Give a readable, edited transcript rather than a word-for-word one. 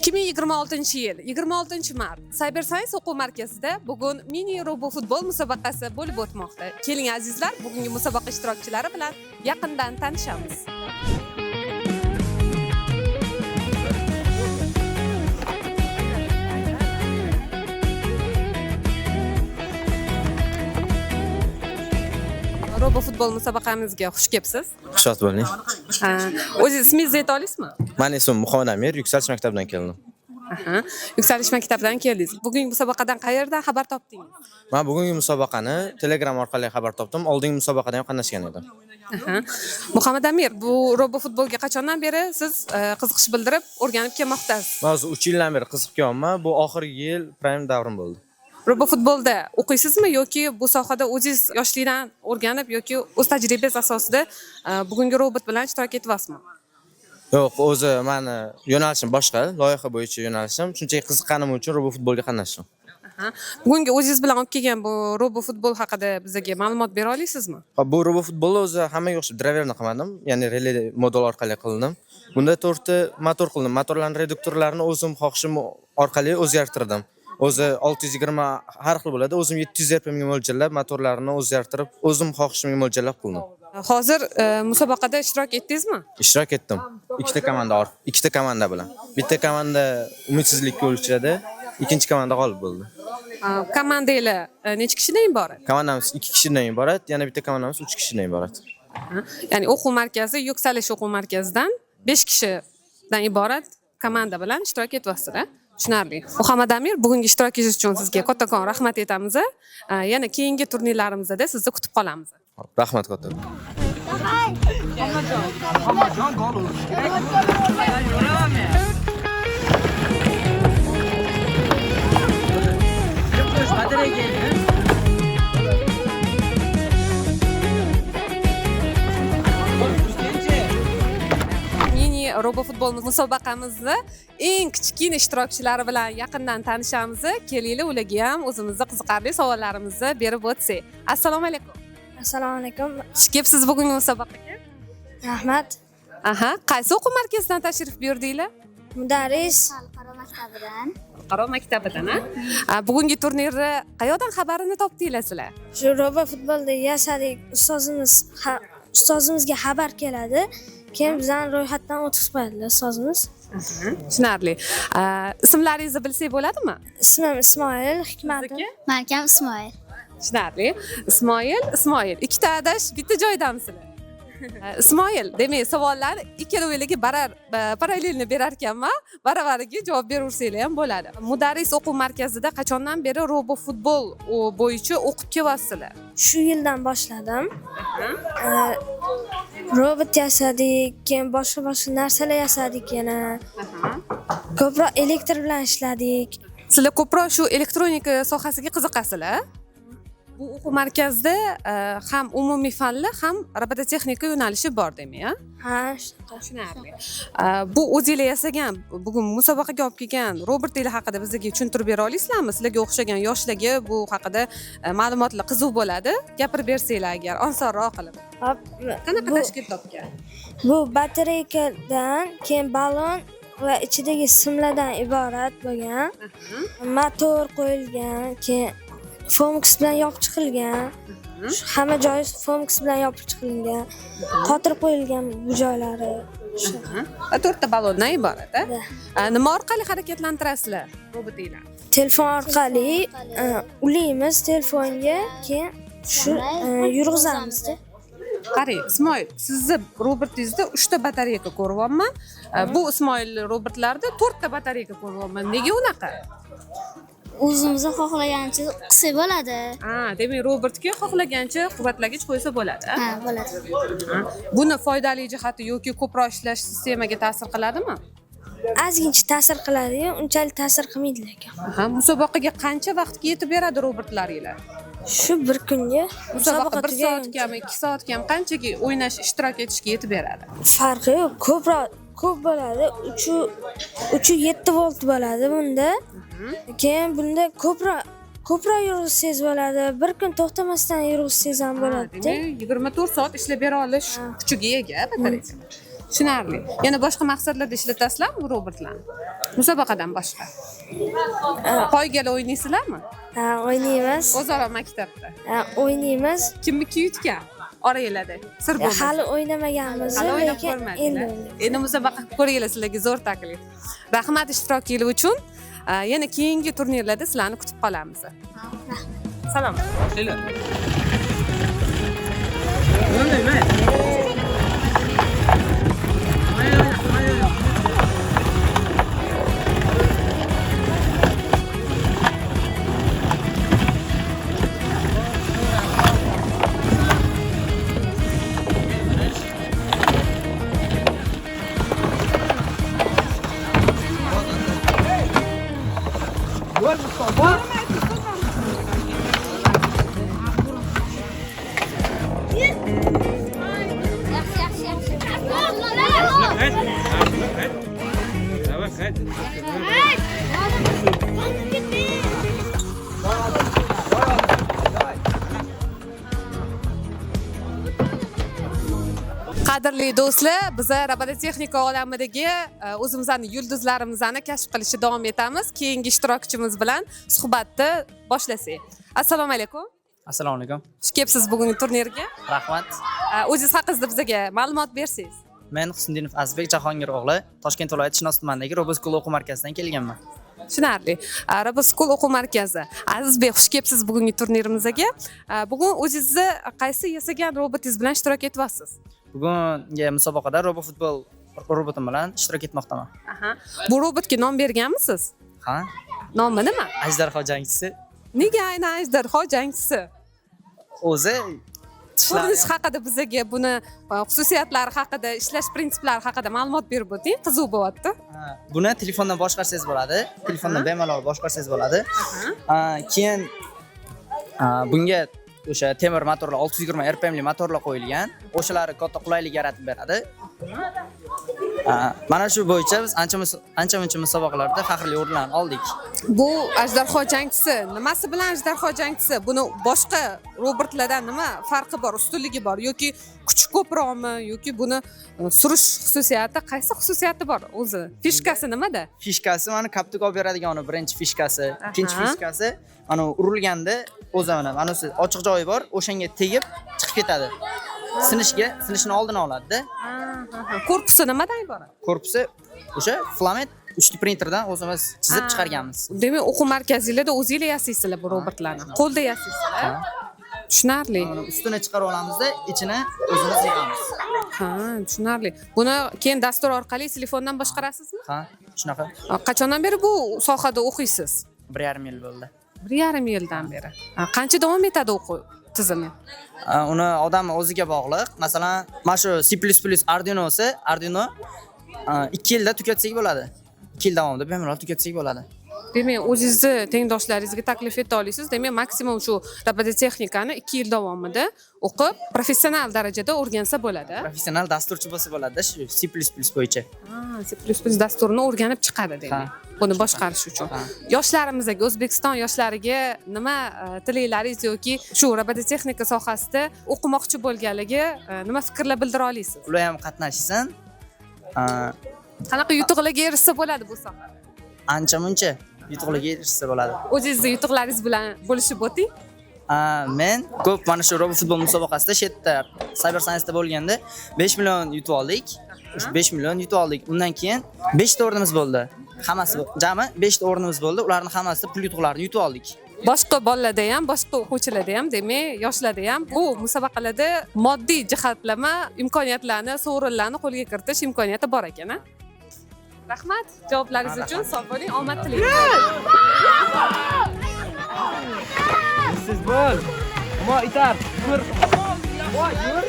2026-yil 26-mart Cyberscience o'quv markazida bugun mini robo futbol musobaqasi bo'lib o'tmoqda. Keling azizlar, bugungi musobaqa ishtirokchilari bilan yaqindan tanishamiz. Robo futbol musobaqamizga xush kelibsiz. Xushvaqt bo'ling. O'zingiz ismingizni ayta olasizmi? Meni ismim Muhammad Amir, Yuksalish maktabidan keldim. Yuksalish maktabidan keldingiz. Bugungi musobaqadan qayerdan xabar topdingiz? Men bugungi musobaqani Telegram orqali xabar topdim. Oldingi musobaqada ham qatnashgan edim. Muhammad Amir, bu robo futbolga qachondan beri siz qiziqish bildirib o'rganib kelmoqdasiz? Men o'zi 3 yildan beri qiziqyapman. Bu oxirgi yil prime davrim bo'ldi. Robo futbolda o'qiysizmi yoki bu sohada o'zingiz yoshlikdan o'rganib yoki o'z tajribangiz asosida bugungi robot bilan ishtirok etyapsizmi? Yo'q, o'zi meni yo'nalishim boshqa, loyiha bo'yicha yo'nalishim. Shunchaki qiziqqanim uchun robo futbolga qatnashdim. Bugungi o'zingiz bilan olib kelgan bu robo futbol haqida bizga ma'lumot bera olasizmi? Bu robo futbolni o'zi hammaga o'xshab driverni qilmadim, ya'ni relay modul orqali qildim. Bunda 4 ta motor qildim. Motorlarning reduktorlarini o'zim xohishim orqali o'zgartirdim. O'zi 620 har xil bo'ladi. O'zim 700 rpm ga mo'ljallab motorlarini o'zgartirib, o'zim xohishimga mo'ljallab qildim. Hozir musobaqada ishtirok etdingizmi? Ishtirok etdim. Ikkita komanda bilan. Bitta komanda umidsizlikka uchradi, ikkinchi komanda g'olib bo'ldi. Komandalar necha kishidan iborat? Komandamiz 2 kishidan iborat, yana bitta komandamiz 3 kishidan iborat. Ya'ni o'quv markazi, Yuksalish o'quv markazidan 5 kishidan iborat komanda bilan ishtirok etyapsizlar. Tushunarli. Muhammad Amir, bugungi ishtirokingiz uchun sizga kattakon rahmat aytamiz. Yana keyingi turnirlarimizda sizni kutib qolamiz. Rahmat katta. Hammajon gol urish kerak. Robo futbol musobaqamizni eng kichkina ishtirokchilari bilan yaqindan tanishamiz. Kelinglar, ularga ham o'zimizning qiziqarli savollarimizni berib o'tsak. Assalomu alaykum. Assalomu alaykum. Xush kelibsiz bugungi musobaqaga. Rahmat. Qaysi o'quv markazidan tashrif buyurdinglar? Mudarris Xalqaro maktabidan. Xalqaro maktabidan, bugungi turnirni qayoqdan xabarini topdinglar sizlar? shu robo futbolda yasadik ustozimizga xabar keladi. Keyin bizdan ro'yxatdan o'tkazib qo'yadilar ustozimiz. Tushunarli. Ismlaringizni bilsak bo'ladimi? Ismim Ismoil, Hikmatim. Markam Ismoil. Tushunarli. Ismoil. Ikkita adash bitta joydamisizlar? Ismoil, demak, savollar ikkalovingizga parallelni berar ekanman. Baravariga javob beraversanglar ham bo'ladi. Mudarris o'quv markazida qachondan beri robo futbol bo'yicha o'qib kelyapsizlar? Shu yildan boshladim. Robot yasadik, keyin boshqa narsalar yasadik yana. Ko'proq elektr bilan ishladik. Sizlar ko'proq shu elektronika sohasiga qiziqasizlar? Bu o'quv markazida ham umumiy fanlar, ham robototexnika yo'nalishi bor demak, Ha, tushunarli. Bu o'zingizlar yasagan, bugun musobaqaga olib kelgan robotlar haqida bizga tushuntirib bera olasizlarmi? Sizlarga o'xshagan yoshlarga bu haqida ma'lumotlar qiziq bo'ladi. Gapirib bersanglar agar osonroq qilib. Qanaqa tashkil topgan? Bu batareykadan, keyin ballon va ichidagi simlardan iborat bo'lgan. Motor qo'yilgan, keyin Foamix bilan yopib chiqilgan. Hamma joyi Foamix bilan yopib chiqilgan. Qotirib qo'yilgan bu joylari. 4 ta ballondan iborat, Nima orqali harakatlantirasizlar robotlarni? Telefon orqali ulaymiz telefonga, keyin shu yurg'izamiz. Qarang, Ismoil, sizni robotingizda 3 ta batareyka ko'ryapman. Bu Ismoil robotlarda 4 ta batareyka ko'ryapman. Nega unaqa? O'zimizni xohlagancha qilsak bo'ladi. Demak, robotga xohlagancha quvvatlagich qo'ysa bo'ladi. Ha, bo'ladi. Buni foydali jihati yoki ko'proq ishlash sistemaga ta'sir qiladimi? Ozgincha ta'sir qiladi-yu, unchalik ta'sir qilmaydi lekin. Musobaqaga qancha vaqtga yetib beradi robotlaringlar? Shu bir kunga Musobaqa 1 soatgami, 2 soatgami qanchaga o'ynash, ishtirok etishga yetib beradi? Farqi yo'q, ko'p bo'ladi. 3.7 volt bo'ladi bunda. Keyin bunda ko'proq yurg'izsangiz bo'ladi. Bir kun to'xtamasdan yurg'izsangiz ham bo'ladi. Demak, 24 soat ishlab bera olish kuchiga ega batareyka. Tushunarli. Yana boshqa maqsadlarda ishlatasizlarmi bu robotlarni? Musobaqadan boshqa. Poygalar o'ynaysizlarmi? Ha, o'ynaymiz. O'zaro maktabda. Ha, o'ynaymiz. Kimniki yutgan? Oranglarda. Sir bo'lmasa. Hali o'ynamaganmiz, Hali o'ynab lekin endi ko'rmadinglar. o'ynaymiz. Endi musobaqa qilib ko'ringlar, sizlarga zo'r taklif. Rahmat ishtirokingiz uchun. Yana keyingi turnirlarda sizlarni kutib qolamiz. Salom. Qadrli do'stlar, biz robototexnika olamidagi o'zimizning yulduzlarimizni kashf qilishda davom etamiz. Keyingi ishtirokchimiz bilan suhbatni boshlasak. Assalomu alaykum. Assalomu alaykum. Xush kelibsiz bugungi turnirga. Rahmat. O'zingiz haqingizda bizga ma'lumot bersangiz. Men Husnidinov Azizbek Jahongir o'g'li Toshkent viloyati Chinoz tumanidagi Roboskul o'quv markazidan kelganman. Tushunarli. Roboskul o'quv markazi. Azizbek, xush kelibsiz bugungi turnirimizga. Bugun o'zingizni qaysi yasagan robotingiz bilan ishtirok etyapsiz? Bugungi musobaqada robofutbol robotim bilan ishtirok etmoqdaman. Aha. Bu robotga nom berganmisiz? Ha? Nomi nima? Ajdarho jangchisi. Nega aynan ajdarho jangchisi? O'zi Ko'rinish haqida bizga buni xususiyatlari haqida, ishlash prinsiplari haqida ma'lumot berib o'ting, qiziq bo'lyapti. Buni telefondan boshqarsangiz bo'ladi. Telefondan bemalol boshqarsangiz bo'ladi. Keyin bunga o'sha temir motorlar 620 RPM li motorlar qo'yilgan. O'shalari katta qulaylik yaratib beradi. Mana shu bo'yicha biz ancha-muncha musobaqalarda faxrli o'rinlarni oldik. Bu ajdarho jangchisi, nimasi bilan ajdarho jangchisi? Buni boshqa robotlardan nima farqi bor, ustunligi bor yoki kuchi ko'proqmi yoki buni surish xususiyati, qaysi xususiyati bor o'zi? Fishkasi nimada? Fishkasi mana kaptika olib beradigan birinchi fishkasi, ikkinchi fishkasi mana urilganda o'zi mana shu ochiq joyi bor, o'shanga tegib chiqib ketadi. Sinishni oldini oladi-da. Korpusi nimadan iborat? Korpusi o'sha filament 3D printerdan o'zimiz chizib chiqarganmiz. Demak, o'quv markazingizda o'zingizlar yasaysizlar bu robotlarni. Qo'lda yasaysizlar. Tushunarli. Ustini chiqarib olamizda, ichini o'zimiz yig'amiz. Ha, tushunarli. Buni keyin dastur orqali telefondan boshqarasizmi? Ha, shunaqa. Qachondan beri bu sohada o'qiysiz? 1,5 yil bo'ldi. 1,5 yildan beri. Qancha davom etadi o'quv tizimi? Uni odam o'ziga bog'liq. Masalan, mana shu C++ Arduino 2 yilda tugatsak bo'ladi. 2 yil davomida bemalol tugatsak bo'ladi. Demak, o'zingizni tengdoshlaringizga taklif eta olasiz. Demak, maksimum shu robototexnikani 2 yil davomida o'qib, professional darajada o'rgansa bo'ladi. Professional dasturchi bo'lsa bo'ladi shu C++ bo'yicha. C++ dasturini o'rganib chiqadi demak. Buni boshqarish uchun. Yoshlarimizga, O'zbekiston yoshlariga nima tilaklaringiz yoki shu robototexnika sohasida o'qimoqchi bo'lganligi nima fikrlar bildira olasiz? Ular ham qatnashsin. Qanaqa yutuqlarga erishsa bo'ladi bu sohada? Ancha-muncha yutuqlarga erishsa bo'ladi. O'zingizni yutuqlaringiz bilan bo'lishib o'ting. Men ko'p mana shu robofutbol musobaqasida shu yerda Cyber Science da bo'lganda 5 million yutib oldik. 5 million yutib oldik. Undan keyin 5 ta o'rnimiz bo'ldi. Hammasi jami 5 ta o'rnimiz bo'ldi. Ularning hammasi pul yutuqlarini yutib oldik. Boshqa bolalarda ham, boshqa o'quvchilarda ham, demak, yoshlarda ham bu musobaqalarda moddiy jihatlama imkoniyatlarni, sovrinlarni qo'lga kiritish imkoniyati bor ekan. Rahmat, javoblaringiz uchun sog' bo'ling, omad tilayman. Siz bo'l. Ammo itar. Yur. Voy, yur.